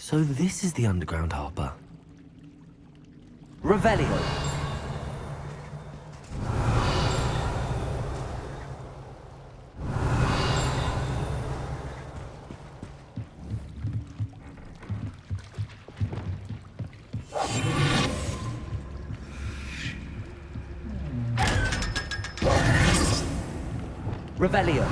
So this is the underground harbor. Revelio. Revelio.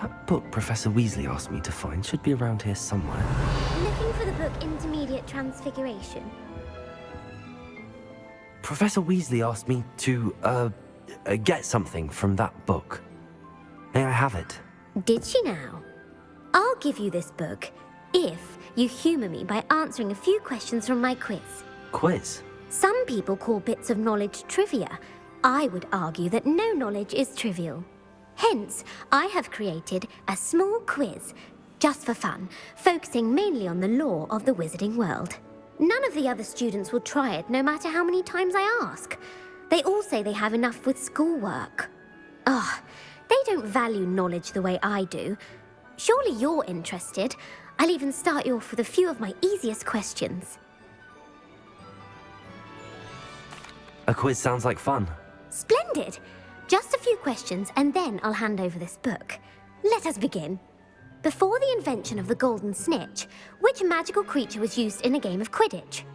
That book Professor Weasley asked me to find should be around here somewhere. Looking for the book Intermediate Transfiguration? Professor Weasley asked me to, get something from that book. May I have it? Did she now? I'll give you this book if you humour me by answering a few questions from my quiz. Quiz? Some people call bits of knowledge trivia. I would argue that no knowledge is trivial. Hence, I have created a small quiz, just for fun, focusing mainly on the lore of the wizarding world. None of the other students will try it, no matter how many times I ask. They all say they have enough with schoolwork. Ugh, they don't value knowledge the way I do. Surely you're interested. I'll even start you off with a few of my easiest questions. A quiz sounds like fun. Splendid! Just a few questions, and then I'll hand over this book. Let us begin. Before the invention of the golden snitch, which magical creature was used in a game of Quidditch?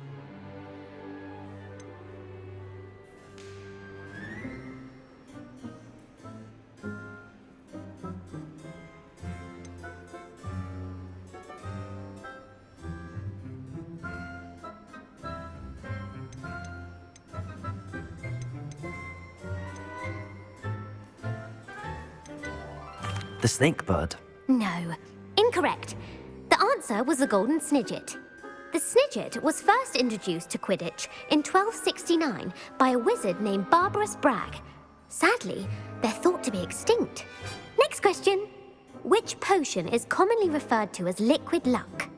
The snake bird. No, incorrect. The answer was the golden snidget. The snidget was first introduced to Quidditch in 1269 by a wizard named Barbarous Bragg. Sadly, they're thought to be extinct. Next question. Which potion is commonly referred to as liquid luck?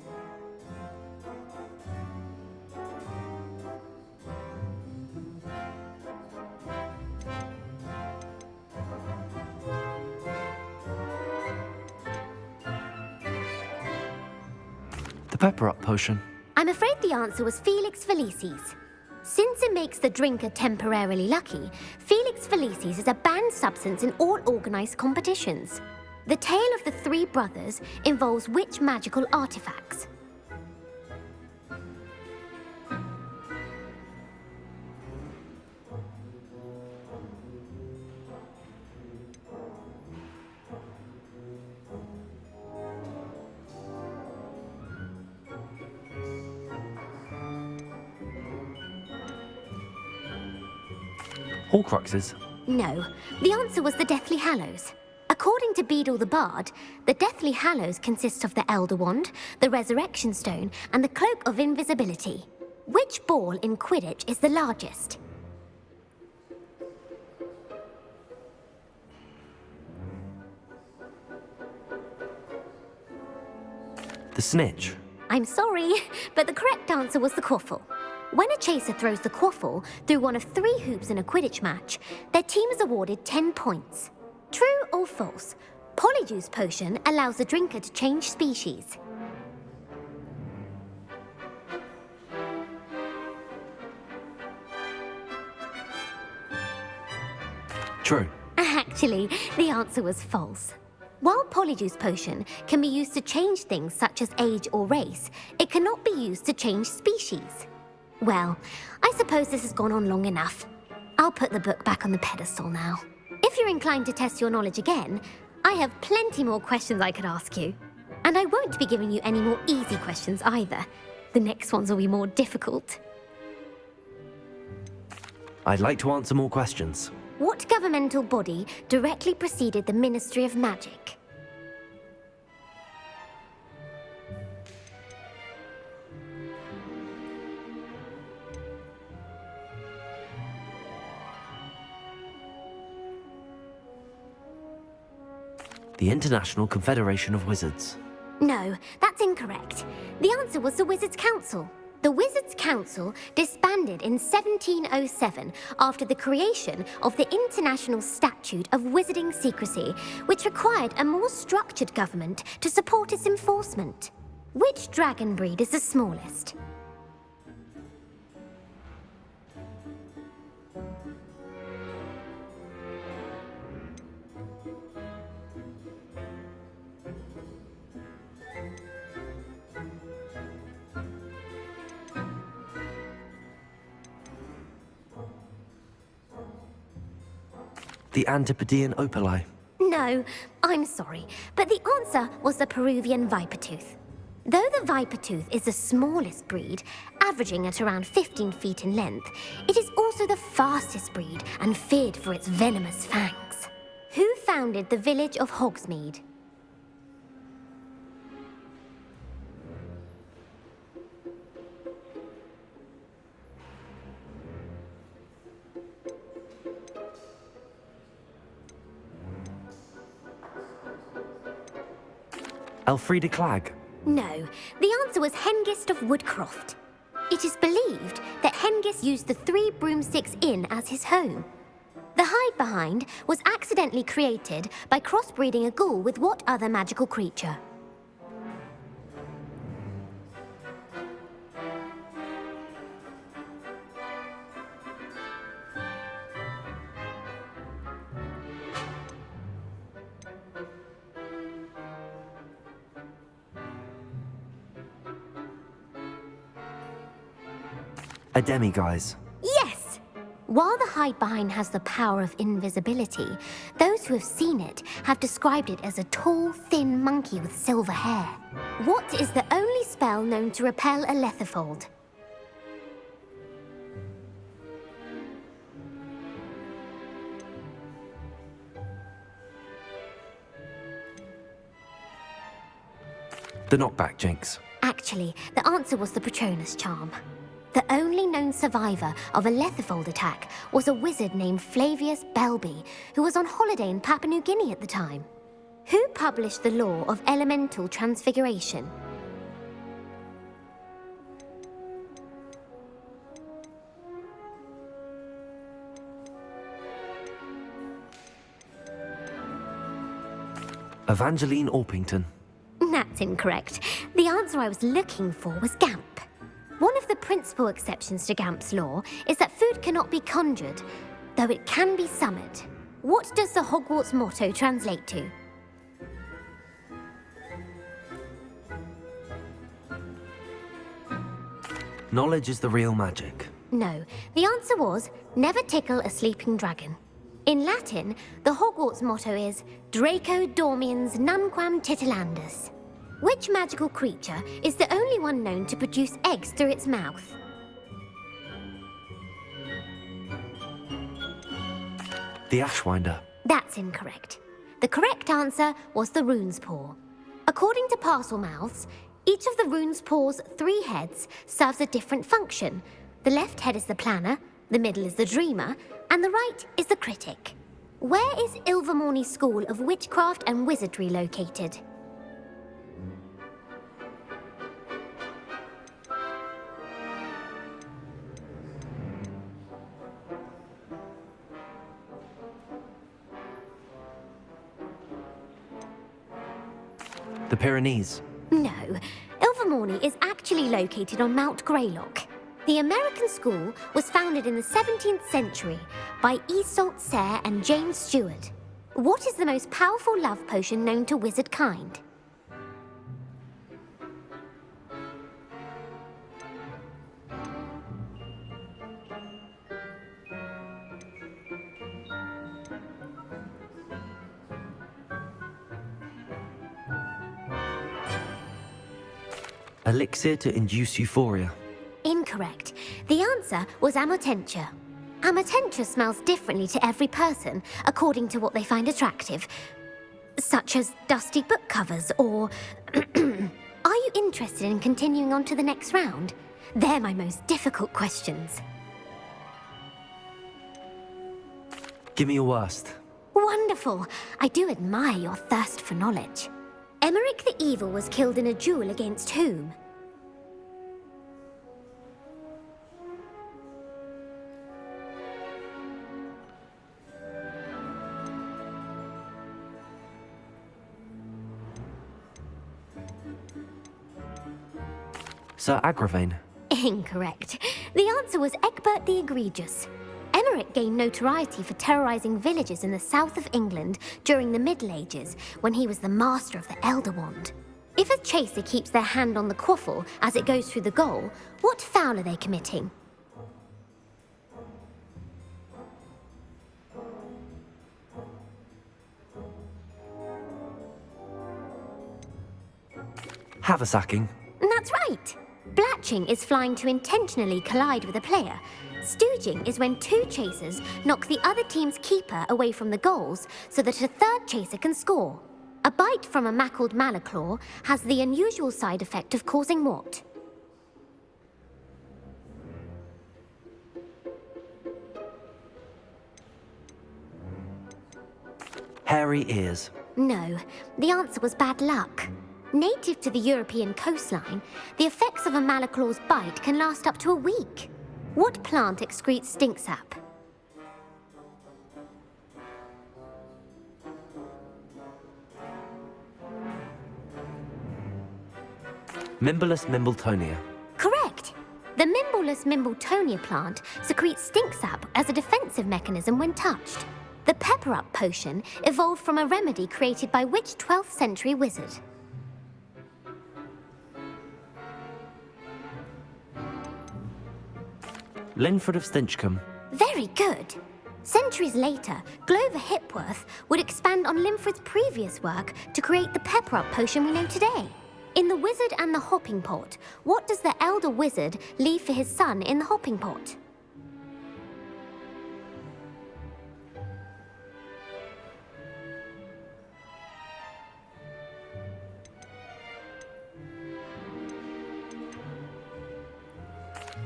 The pepper up potion. I'm afraid the answer was Felix Felicis. Since it makes the drinker temporarily lucky, Felix Felicis is a banned substance in all organized competitions. The tale of the three brothers involves which magical artifacts? Horcruxes. No, the answer was the Deathly Hallows. According to Beadle the Bard, the Deathly Hallows consists of the Elder Wand, the Resurrection Stone, and the Cloak of Invisibility. Which ball in Quidditch is the largest? The snitch. I'm sorry, but the correct answer was the quaffle. When a chaser throws the quaffle through one of 3 hoops in a Quidditch match, their team is awarded 10 points. True or false? Polyjuice potion allows the drinker to change species. True. Actually, the answer was false. While Polyjuice Potion can be used to change things such as age or race, it cannot be used to change species. Well, I suppose this has gone on long enough. I'll put the book back on the pedestal now. If you're inclined to test your knowledge again, I have plenty more questions I could ask you. And I won't be giving you any more easy questions either. The next ones will be more difficult. I'd like to answer more questions. What governmental body directly preceded the Ministry of Magic? The International Confederation of Wizards. No, that's incorrect. The answer was the Wizards' Council. The Wizards' Council disbanded in 1707 after the creation of the International Statute of Wizarding Secrecy, which required a more structured government to support its enforcement. Which dragon breed is the smallest? The Antipodean Opali. No, I'm sorry, but the answer was the Peruvian Vipertooth. Though the Vipertooth is the smallest breed, averaging at around 15 feet in length, it is also the fastest breed and feared for its venomous fangs. Who founded the village of Hogsmeade? Elfrida Clegg. No, the answer was Hengist of Woodcroft. It is believed that Hengist used the Three Broomsticks Inn as his home. The hide-behind was accidentally created by crossbreeding a ghoul with what other magical creature? A demiguise. Yes! While the hide-behind has the power of invisibility, those who have seen it have described it as a tall, thin monkey with silver hair. What is the only spell known to repel a lethifold? The knockback jinx. Actually, the answer was the Patronus charm. The only known survivor of a lethifold attack was a wizard named Flavius Belby, who was on holiday in Papua New Guinea at the time. Who published the law of elemental transfiguration? Evangeline Orpington. That's incorrect. The answer I was looking for was Gamp. One of the principal exceptions to Gamp's law is that food cannot be conjured, though it can be summoned. What does the Hogwarts motto translate to? Knowledge is the real magic. No, the answer was, never tickle a sleeping dragon. In Latin, the Hogwarts motto is Draco dormiens nunquam titilandus. Which magical creature is the only one known to produce eggs through its mouth? The Ashwinder. That's incorrect. The correct answer was the Rune's Paw. According to Parselmouths, each of the Rune's Paw's 3 heads serves a different function. The left head is the planner, the middle is the dreamer, and the right is the critic. Where is Ilvermorny School of Witchcraft and Wizardry located? The Pyrenees. No, Ilvermorny is actually located on Mount Greylock. The American school was founded in the 17th century by Isolde Sayre and James Stewart. What is the most powerful love potion known to wizard kind? Elixir to induce euphoria. Incorrect. The answer was Amotentia. Amotentia smells differently to every person, according to what they find attractive, such as dusty book covers or... Are you interested in continuing on to the next round? They're my most difficult questions. Give me your worst. Wonderful. I do admire your thirst for knowledge. Emmerich the Evil was killed in a duel against whom? Sir Agravain. Incorrect. The answer was Egbert the Egregious. Emmerich gained notoriety for terrorizing villages in the south of England during the Middle Ages, when he was the master of the Elder Wand. If a chaser keeps their hand on the quaffle as it goes through the goal, what foul are they committing? Haversacking. That's right. Blatching is flying to intentionally collide with a player. Stooging is when two chasers knock the other team's keeper away from the goals so that a third chaser can score. A bite from a mackled malaclaw has the unusual side effect of causing what? Hairy ears. No, the answer was bad luck. Native to the European coastline, the effects of a malaclaw's bite can last up to a week. What plant excretes stink sap? Mimbolus mimbletonia. Correct! The Mimbolus mimbletonia plant secretes stink sap as a defensive mechanism when touched. The pepper-up potion evolved from a remedy created by which 12th century wizard? Linford of Stinchcombe. Very good. Centuries later, Glover Hipworth would expand on Linford's previous work to create the pepper-up potion we know today. In The Wizard and the Hopping Pot, what does the elder wizard leave for his son in the hopping pot?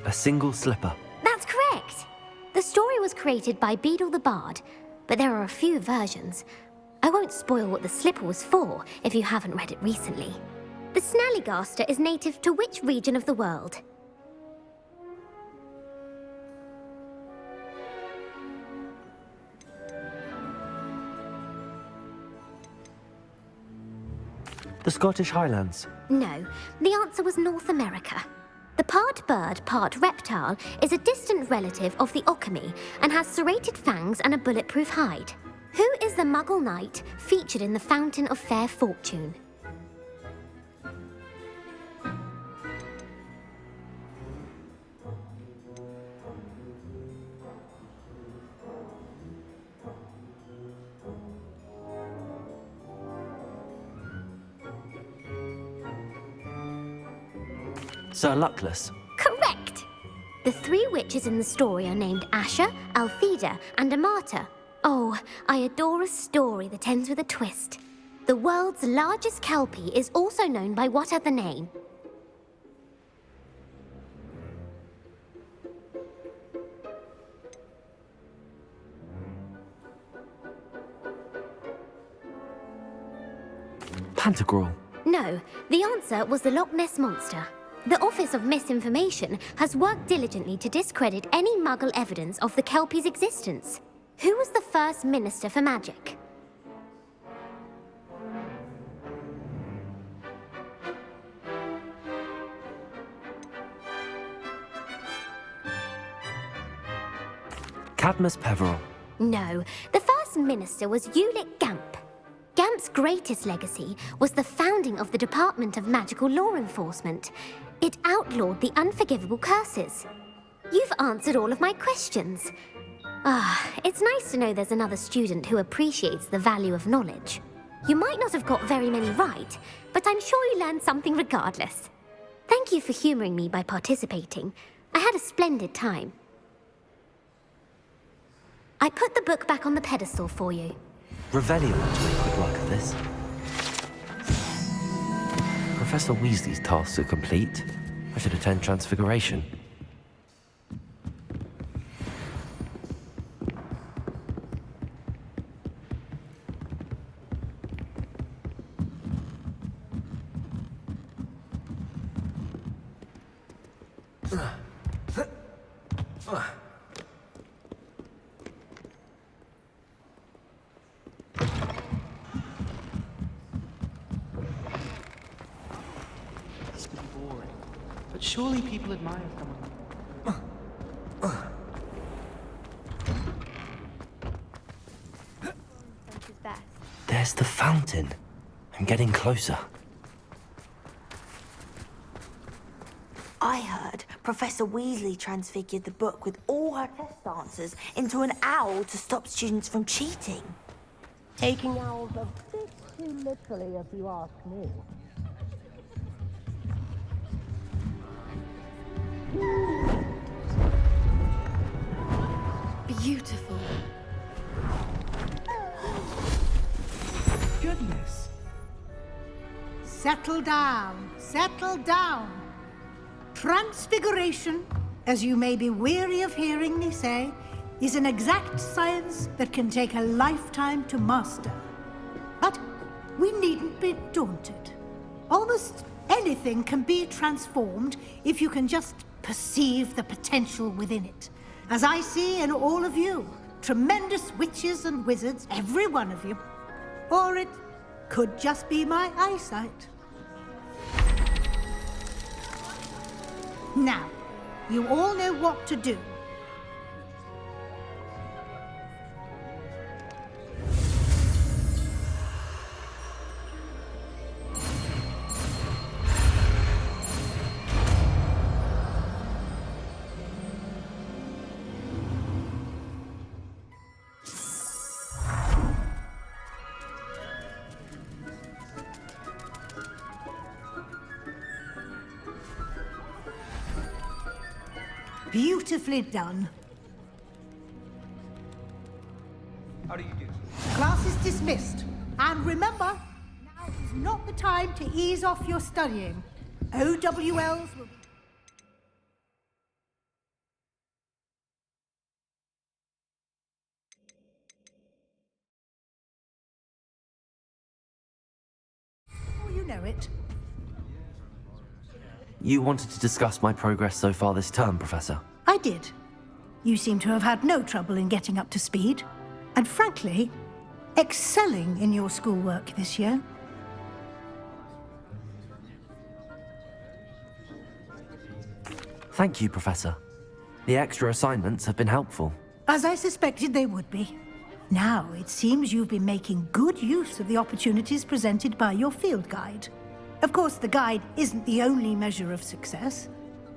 A single slipper. That's correct! The story was created by Beadle the Bard, but there are a few versions. I won't spoil what the slipper was for if you haven't read it recently. The Snallygaster is native to which region of the world? The Scottish Highlands. No, the answer was North America. The part bird, part reptile is a distant relative of the Occamy and has serrated fangs and a bulletproof hide. Who is the Muggle knight featured in the Fountain of Fair Fortune? Sir Luckless. Correct! The three witches in the story are named Asher, Altheda, and Amata. Oh, I adore a story that ends with a twist. The world's largest kelpie is also known by what other name? Pantagruel. No, the answer was the Loch Ness Monster. The Office of Misinformation has worked diligently to discredit any Muggle evidence of the Kelpie's existence. Who was the first Minister for Magic? Cadmus Peveril. No, the first minister was Ulick Gamp. Gamp's greatest legacy was the founding of the Department of Magical Law Enforcement. It outlawed the unforgivable curses. You've answered all of my questions. It's nice to know there's another student who appreciates the value of knowledge. You might not have got very many right, but I'm sure you learned something regardless. Thank you for humoring me by participating. I had a splendid time. I put the book back on the pedestal for you. Revelio ought to make quick work of this. Professor Weasley's tasks are complete. I should attend Transfiguration. But surely people admire someone. There's the fountain. I'm getting closer. I heard Professor Weasley transfigured the book with all her test answers into an owl to stop students from cheating. Taking owls a bit too literally, if you ask me. Beautiful. Goodness. Settle down, settle down. Transfiguration, as you may be weary of hearing me say, is an exact science that can take a lifetime to master. But we needn't be daunted. Almost anything can be transformed if you can just perceive the potential within it. As I see in all of you, tremendous witches and wizards, every one of you. Or it could just be my eyesight. Now, you all know what to do. Beautifully done. How do you do? Class is dismissed. And remember, now is not the time to ease off your studying. OWLs will... Oh, you know it. You wanted to discuss my progress so far this term, Professor? I did. You seem to have had no trouble in getting up to speed. And frankly, excelling in your schoolwork this year. Thank you, Professor. The extra assignments have been helpful. As I suspected they would be. Now, it seems you've been making good use of the opportunities presented by your field guide. Of course, the guide isn't the only measure of success.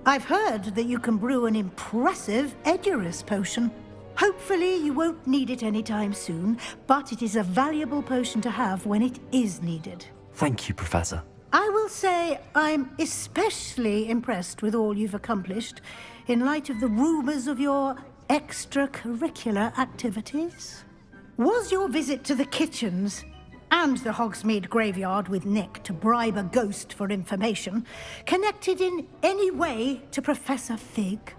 I've heard that you can brew an impressive Edurus potion. Hopefully, you won't need it anytime soon, but it is a valuable potion to have when it is needed. Thank you, Professor. I will say I'm especially impressed with all you've accomplished in light of the rumors of your extracurricular activities. Was your visit to the kitchens and the Hogsmeade graveyard with Nick to bribe a ghost for information connected in any way to Professor Fig?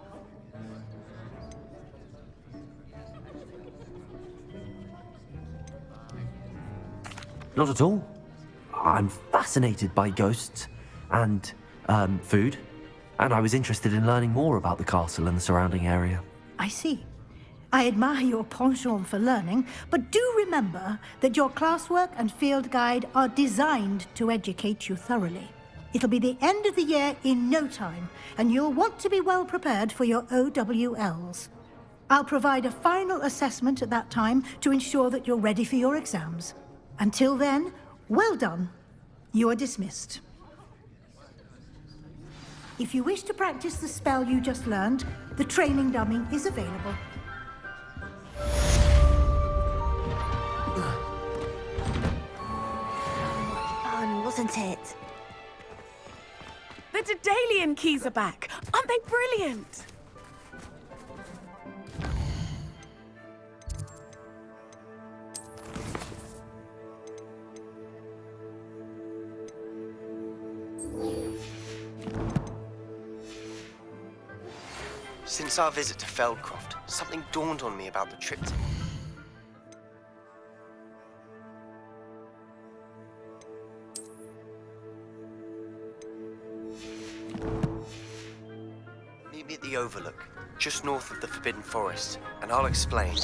Not at all. I'm fascinated by ghosts and food, and I was interested in learning more about the castle and the surrounding area. I see. I admire your penchant for learning, but do remember that your classwork and field guide are designed to educate you thoroughly. It'll be the end of the year in no time, and you'll want to be well prepared for your OWLs. I'll provide a final assessment at that time to ensure that you're ready for your exams. Until then, well done. You are dismissed. If you wish to practice the spell you just learned, the training dummy is available. Fun, wasn't it? The Daedalian keys are back! Aren't they brilliant? Since our visit to Feldcroft, something dawned on me about the triptych. Meet me at the Overlook, just north of the Forbidden Forest, and I'll explain.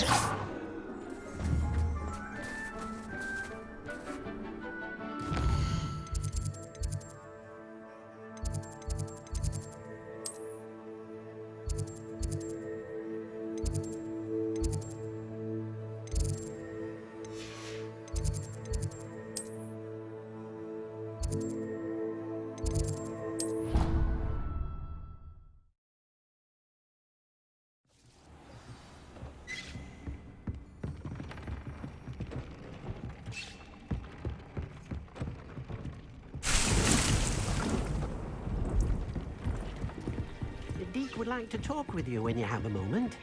Deke would like to talk with you when you have a moment.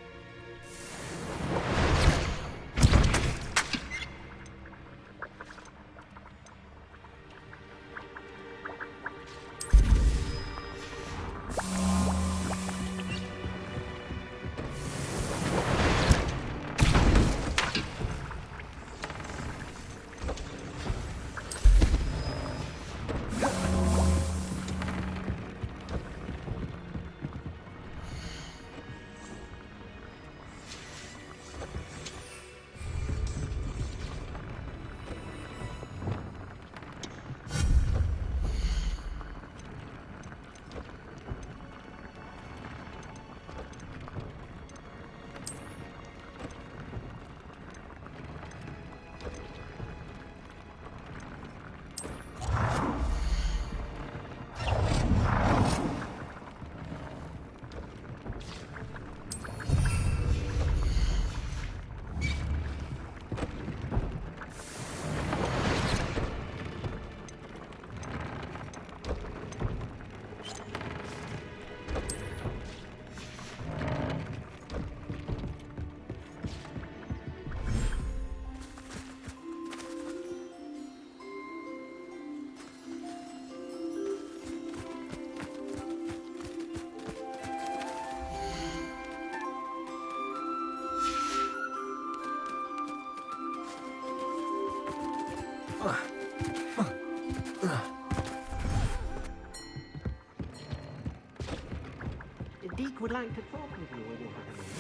Deke would like to talk with you when you have a moment.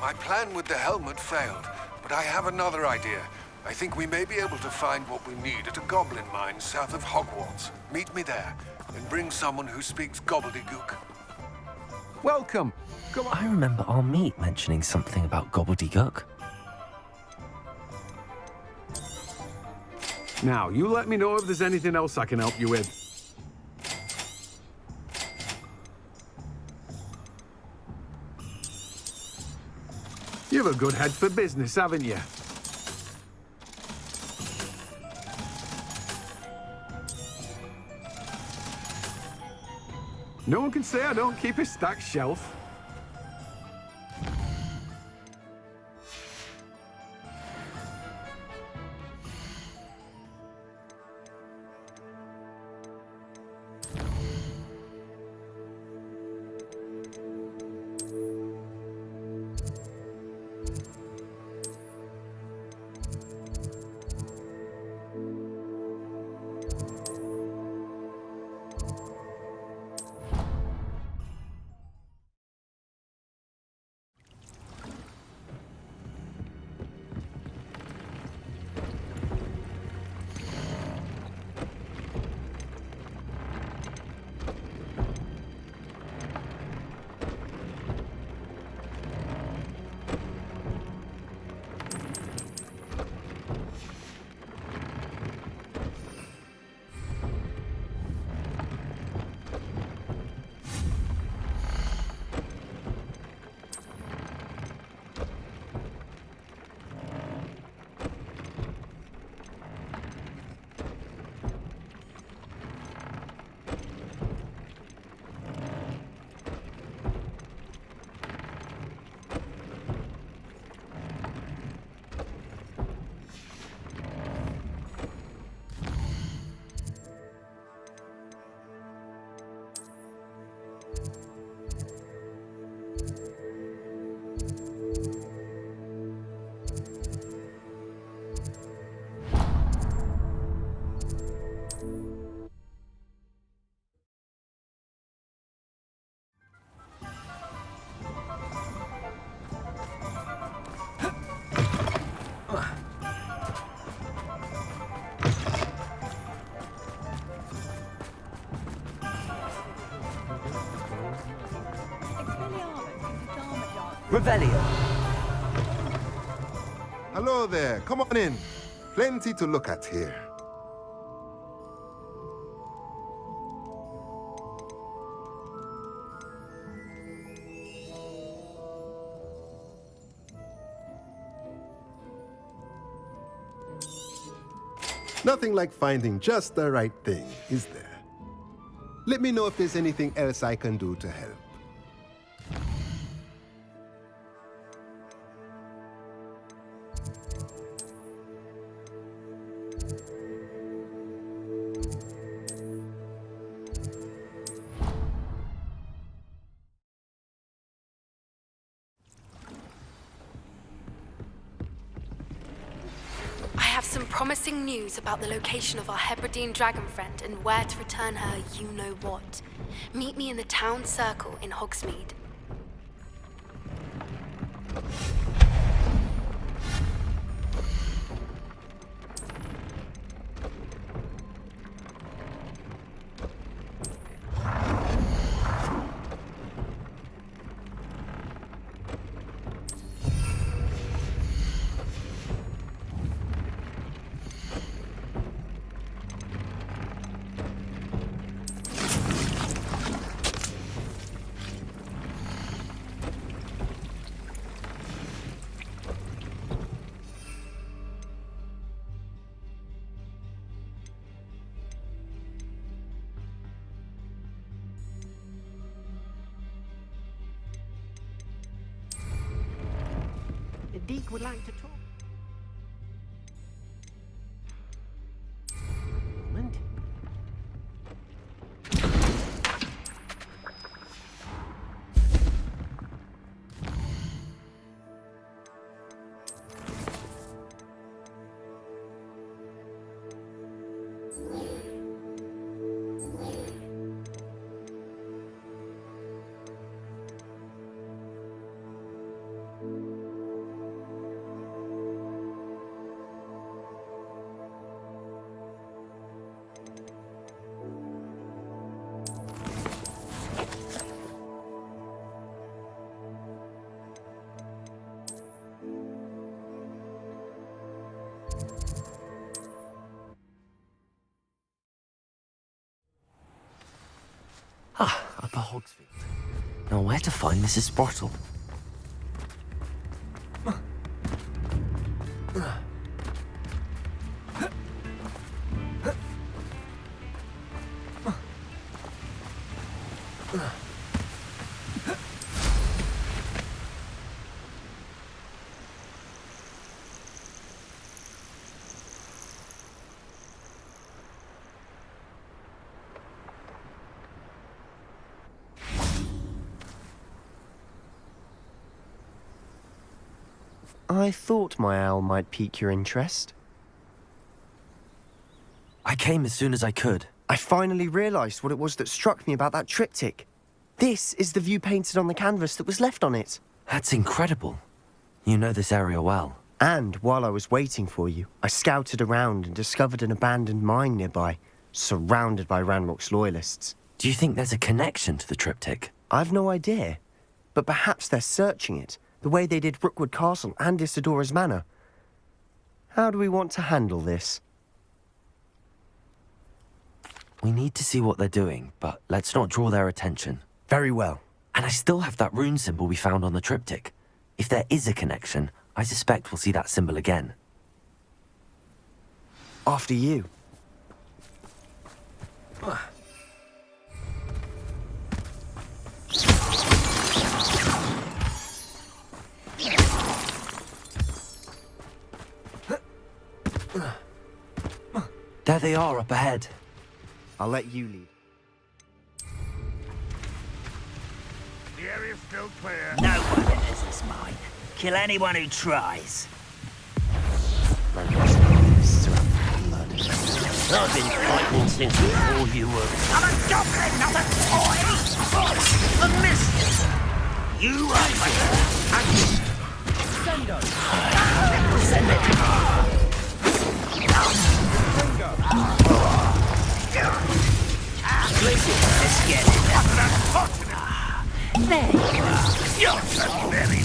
My plan with the helmet failed, but I have another idea. I think we may be able to find what we need at a goblin mine south of Hogwarts. Meet me there, and bring someone who speaks gobbledygook. Welcome. Come on. I remember our meet mentioning something about gobbledygook. Now, you let me know if there's anything else I can help you with. You've a good head for business, haven't you? No one can say I don't keep a stacked shelf. Revelio. Hello there, come on in. Plenty to look at here. Nothing like finding just the right thing, is there? Let me know if there's anything else I can do to help. I have some promising news about the location of our Hebridean dragon friend and where to return her you-know-what. Meet me in the town circle in Hogsmeade. Deke would like to talk. Moment. Upper Hogsfield. Now where to find Mrs. Sprottle? I thought my owl might pique your interest. I came as soon as I could. I finally realised what it was that struck me about that triptych. This is the view painted on the canvas that was left on it. That's incredible. You know this area well. And while I was waiting for you, I scouted around and discovered an abandoned mine nearby, surrounded by Ranrock's loyalists. Do you think there's a connection to the triptych? I've no idea, but perhaps they're searching it, the way they did Rookwood Castle and Isidora's Manor. How do we want to handle this? We need to see what they're doing, but let's not draw their attention. Very well. And I still have that rune symbol we found on the triptych. If there is a connection, I suspect we'll see that symbol again. After you. There they are up ahead. I'll let you lead. The area's still clear. No one enters this mine. Kill anyone who tries. Blood. I've been fighting since before you were. I'm a goblin, not a toy! A miss! You are my... Sendo! Send it! Let's get it. There you are. You're so very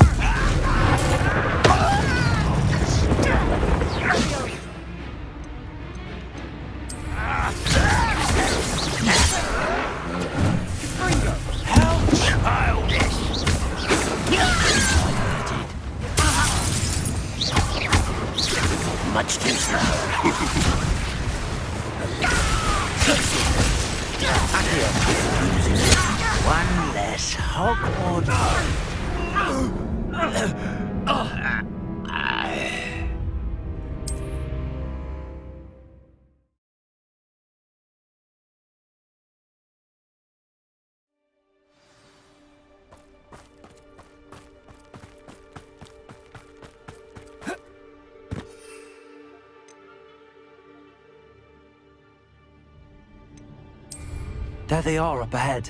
how childish! Much too slow. One less Hogwarts. There they are up ahead.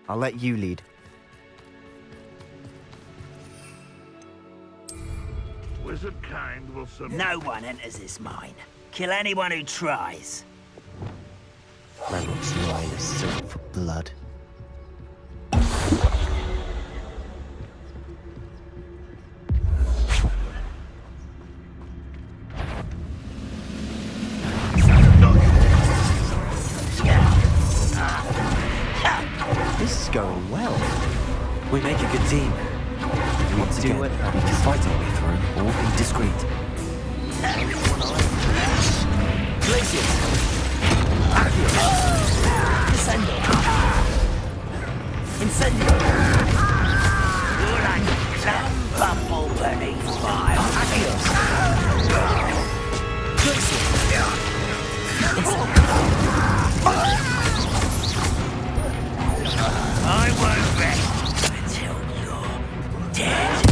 I'll let you lead. Wizard kind will submit. No one enters this mine. Kill anyone who tries. Ranrock's loyalists are up for blood. This is going well. We make a good team. Once again, we can fight our way through or be discreet. Places. Incendio. Incendio. You're like a clown bumble beneath fire. Adios. Places. I won't rest until you're dead.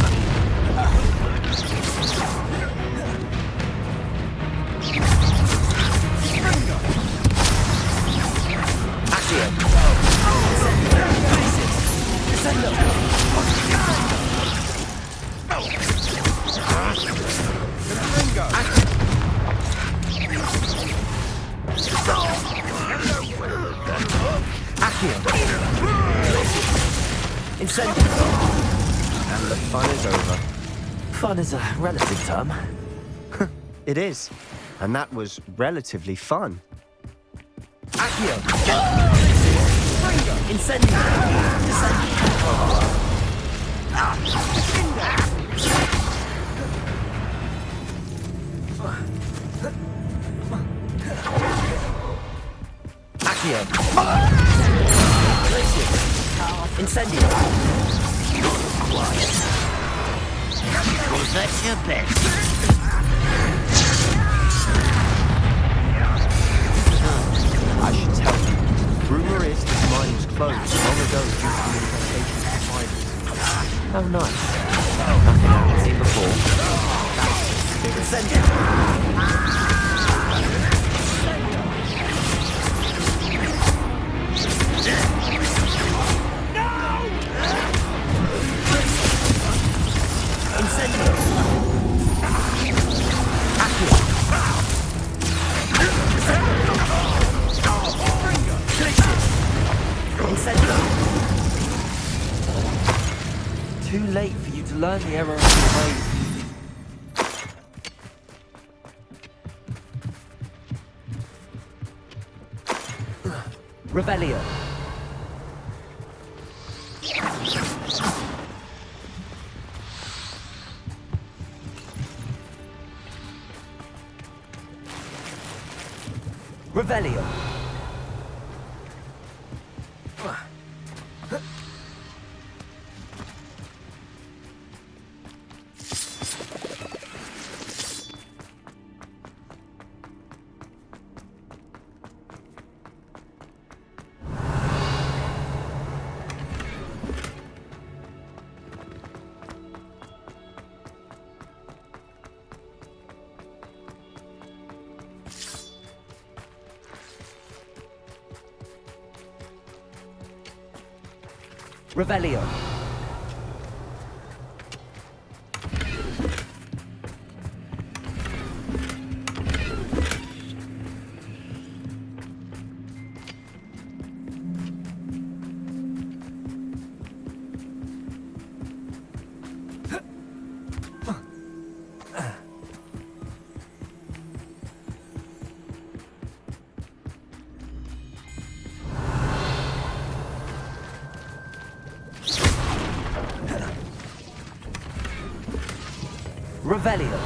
fun is over. Fun is a relative term. It is. And that was relatively fun. Accio! Incendio! Accio! Incendio! Quiet. Was that your best? I should tell you. Rumor is this mine was closed long ago due to the infestation of spiders. How nice. Nothing I haven't seen before. Send it! Incendio! Accio! Incendio! Too late for you to learn the error of your ways. Revelio. Revelio. Revelio. Revelio.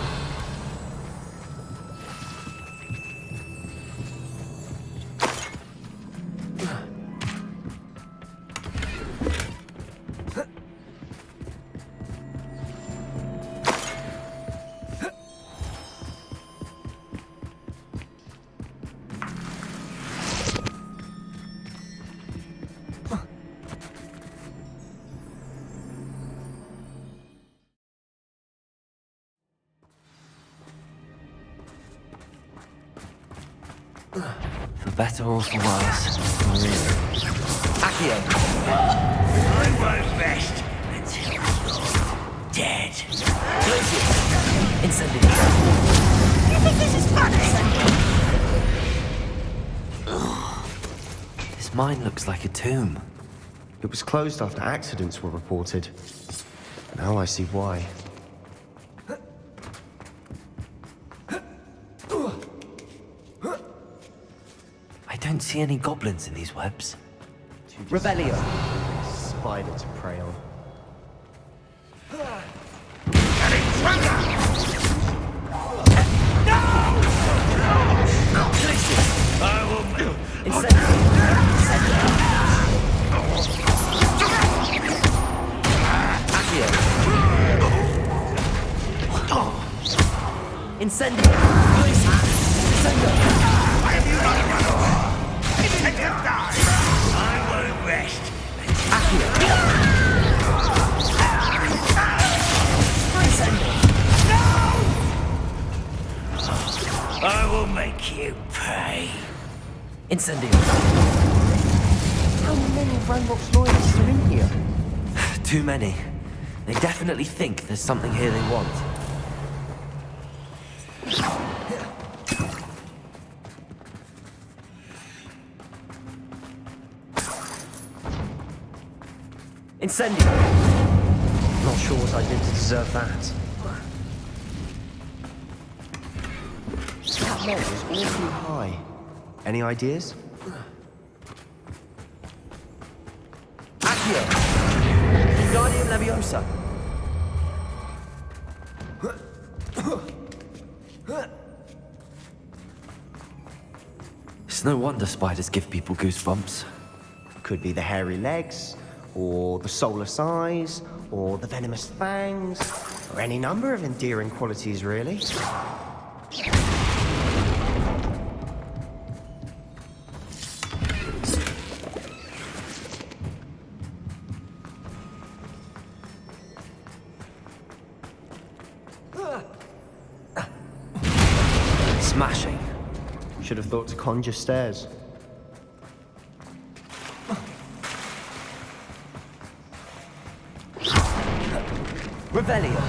For better or for worse, Accio! I won't rest until you're dead. Incendio! You think this is funny? This mine looks like a tomb. It was closed after accidents were reported. Now I see why. I don't see any goblins in these webs. Revelio. Spider to prey on. I will move. Incendio! Incendio! Why have you not run away? Take him down! I won't rest. No! I will make you pay. Incendio! How many Ranrock's loyalists are in here? Too many. They definitely think there's something here they want. Incendio! Not sure what I did to deserve that. That ledge is awfully high. Any ideas? Accio! Wingardium Leviosa! It's no wonder spiders give people goosebumps. Could be the hairy legs, or the soulless eyes, or the venomous fangs, or any number of endearing qualities, really. Smashing. Should have thought to conjure stairs. Revelio.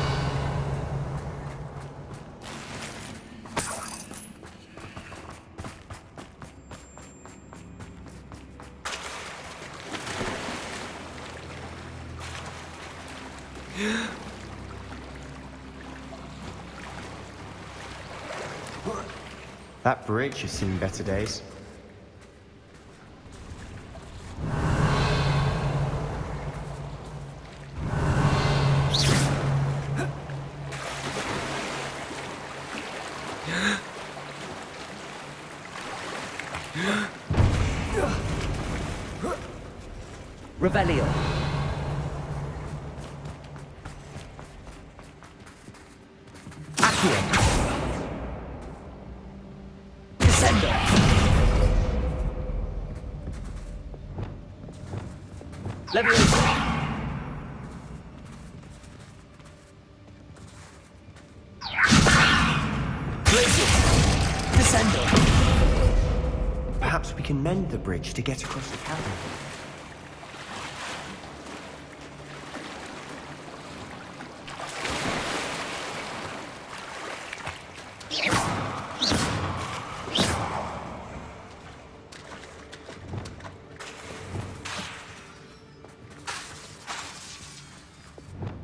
That bridge has seen better days. Revelio. Accio. Descendo. Leviosa. Glacius. Descendo. Perhaps we can mend the bridge to get across the cavern.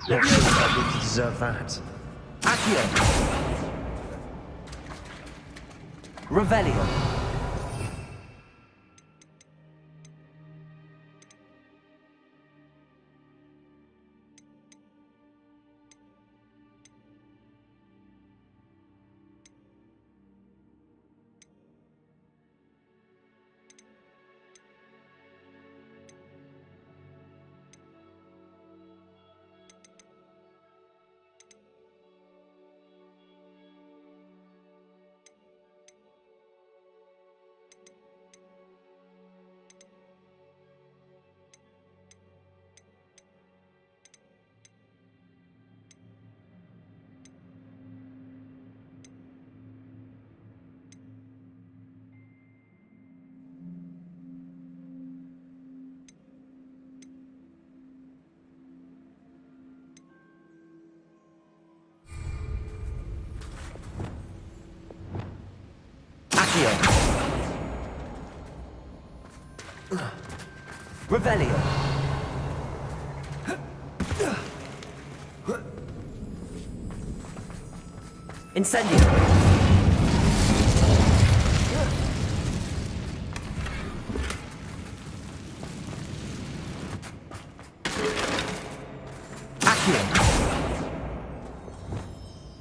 Leviosa did to deserve that. Accio. Revelio. Revelio. Incendio. Accio.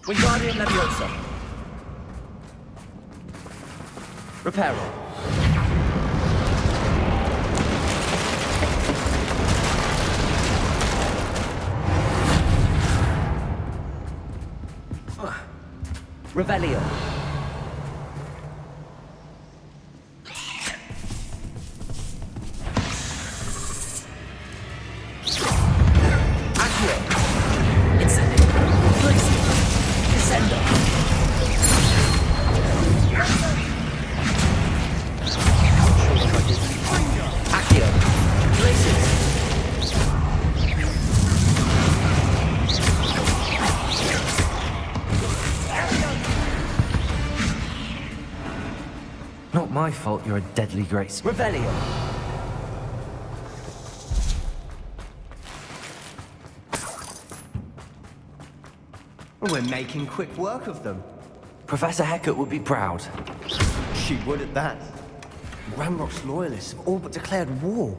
Wingardium Leviosa. Reparo. Revelio. Accio. Incendio. Glacius. Descendo. Accio. Glacius. Not my fault you're a deadly great Revelio. We're making quick work of them. Professor Hecat would be proud. She would at that. Ranrock's loyalists have all but declared war.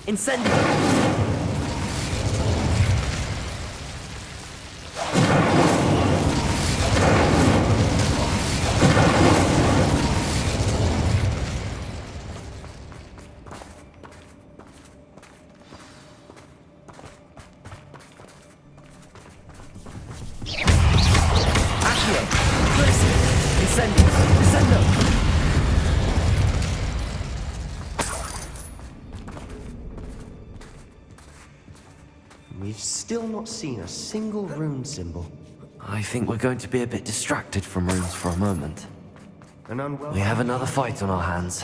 Incendio! Accio! Listen! Incendio! Incendio! We've still not seen a single rune symbol. I think we're going to be a bit distracted from runes for a moment. An unwelcome... We have another fight on our hands.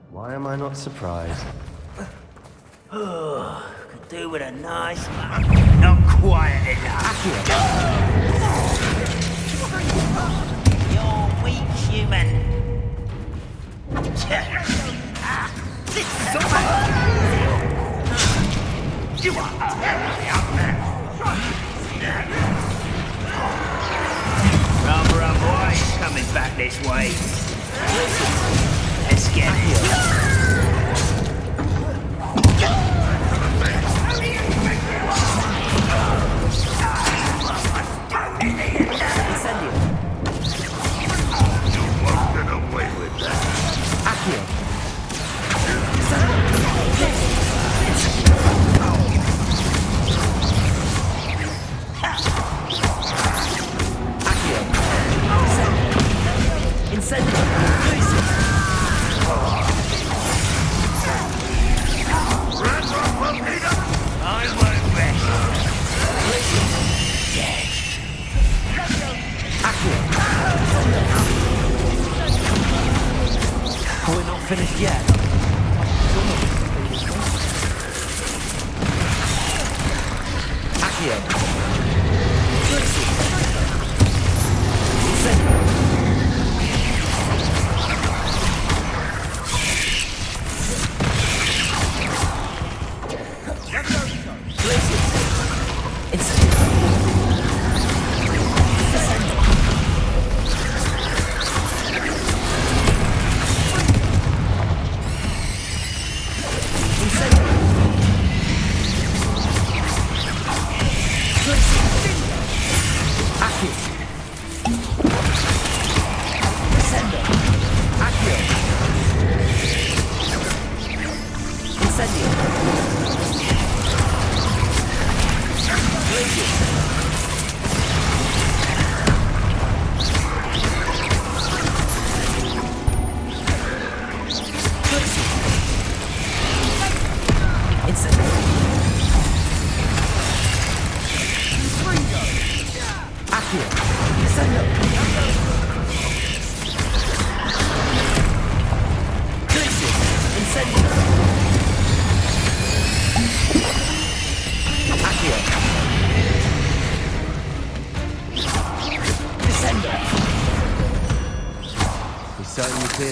Why am I not surprised? Could do with a nice one. Not quiet enough. You're weak, human. You are terribly Rubber up boys coming back this way. Let's get it. We're not finished yet. Accio.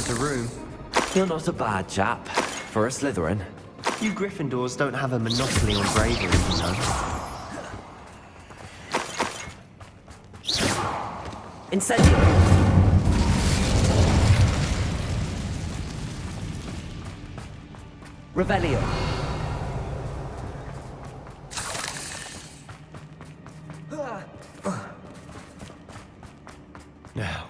The room. You're not a bad chap for a Slytherin. You Gryffindors don't have a monopoly on bravery, you know. Incendio! Revelio! Now.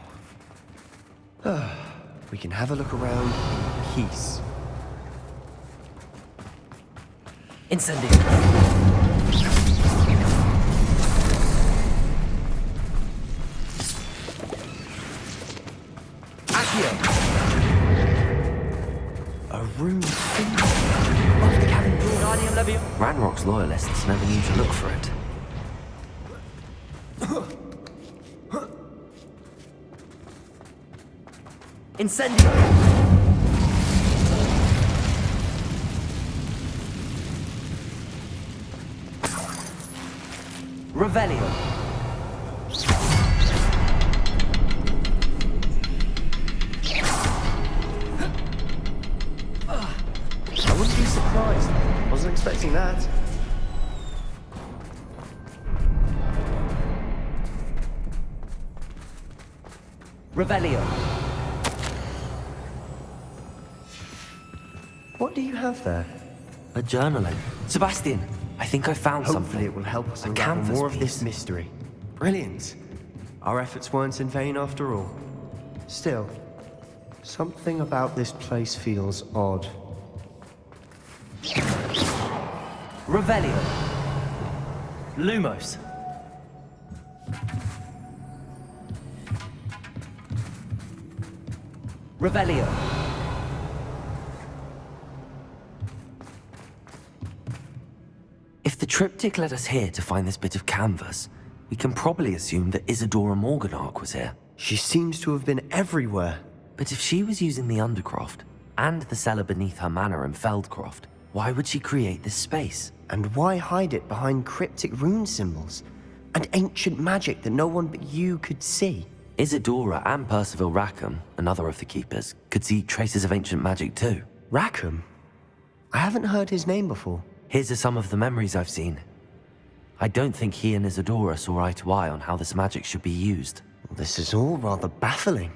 We can have a look around in peace. Incendio! Accio! A rune symbol. Off the cabin Wingardium Leviosa. Ranrock's loyalists never knew to look for it. Incendio! Revelio! I wouldn't be surprised. Wasn't expecting that. Revelio! What do you have there? A journaling. Sebastian, I think I found something. Hopefully it will help us A unravel canvas more of piece. this mystery. Brilliant. Our efforts weren't in vain after all. Still, something about this place feels odd. Revelio. Lumos. Revelio. If the triptych led us here to find this bit of canvas, we can probably assume that Isadora Morganark was here. She seems to have been everywhere. But if she was using the Undercroft and the cellar beneath her manor in Feldcroft, why would she create this space? And why hide it behind cryptic rune symbols and ancient magic that no one but you could see? Isadora and Percival Rackham, another of the Keepers, could see traces of ancient magic too. Rackham? I haven't heard his name before. Here's some of the memories I've seen. I don't think he and Isadora saw eye to eye on how this magic should be used. This is all rather baffling.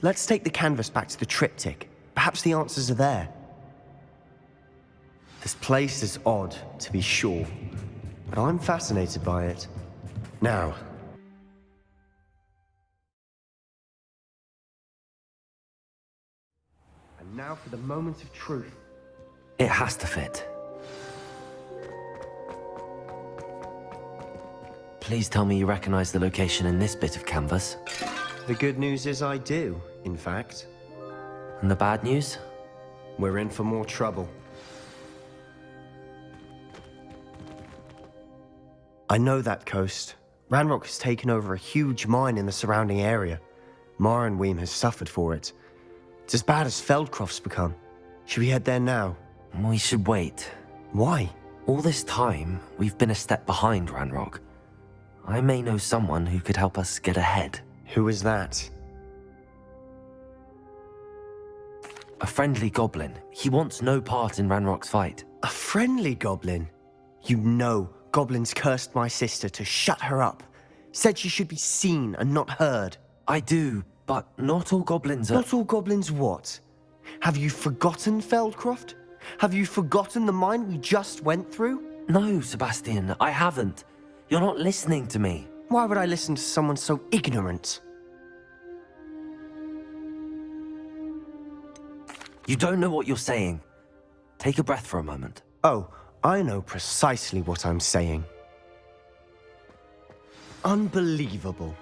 Let's take the canvas back to the triptych. Perhaps the answers are there. This place is odd, to be sure, but I'm fascinated by it. Now, and now for the moment of truth. It has to fit. Please tell me you recognize the location in this bit of canvas. The good news is I do, in fact. And the bad news? We're in for more trouble. I know that coast. Ranrock has taken over a huge mine in the surrounding area. Marenweem has suffered for it. It's as bad as Feldcroft's become. Should we head there now? We should wait. Why? All this time, we've been a step behind Ranrock. I may know someone who could help us get ahead. Who is that? A friendly goblin. He wants no part in Ranrock's fight. A friendly goblin? You know goblins cursed my sister to shut her up. Said she should be seen and not heard. I do, but not all goblins are... Not all goblins what? Have you forgotten Feldcroft? Have you forgotten the mine we just went through? No, Sebastian, I haven't. You're not listening to me. Why would I listen to someone so ignorant? You don't know what you're saying. Take a breath for a moment. Oh, I know precisely what I'm saying. Unbelievable.